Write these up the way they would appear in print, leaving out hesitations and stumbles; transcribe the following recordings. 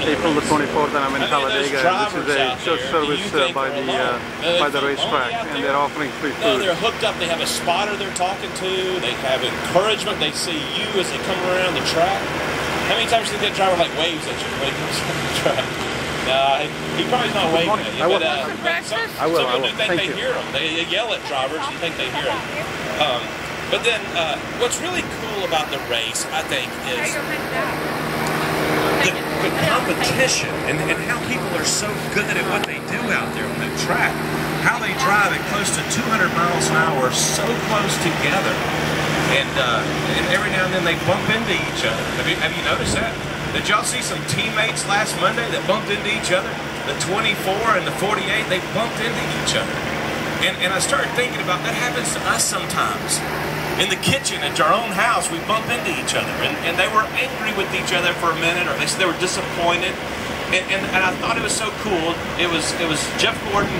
April the 24th, and I'm in Talladega. And this is a church service by the racetrack, and they're offering free food. No, they're hooked up. They have a spotter they're talking to. They have encouragement. They see you as they come around the track. How many times do you think that driver like waves at you when he comes on the track? No, he probably's not waving at you. But some people do think they hear them. They yell at drivers. You think they hear them. But then, what's really cool about the race, I think, is the competition and how people are so good at what they do out there on that track. How they drive at close to 200 miles an hour, so close together. And every now and then they bump into each other. Have you noticed that? Did y'all see some teammates last Monday that bumped into each other? The 24 and the 48, they bumped into each other. And I started thinking about that happens to us sometimes. In the kitchen at our own house, we bump into each other, and they were angry with each other for a minute, or they were disappointed, and I thought it was so cool. It was Jeff Gordon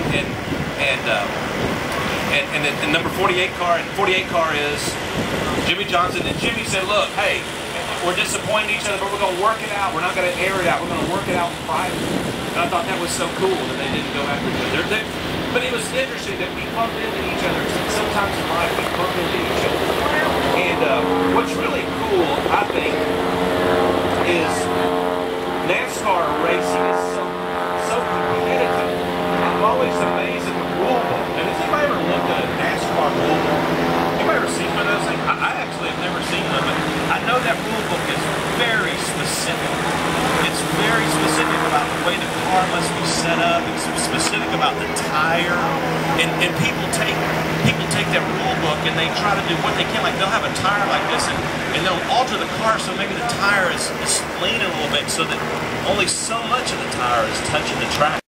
and the number 48 car, and 48 car is Jimmy Johnson, and Jimmy said, "Look, hey, we're disappointing each other, but we're going to work it out. We're not going to air it out. We're going to work it out in private." And I thought that was so cool that they didn't go after each other. But it was interesting that we bumped into each other. Sometimes in life we bump into each other. And what's really cool, I think, is NASCAR racing is so competitive. I'm always amazed at the rule book. And has anybody ever looked at a NASCAR rule book? Anybody ever seen one of those things? I actually have never seen one, but I know that rule book is very specific. It's very specific about the way the car must be set up. It's specific about the tire, and people take that rule book and they try to do what they can. Like they'll have a tire like this, and they'll alter the car so maybe the tire is leaning a little bit, so that only so much of the tire is touching the track.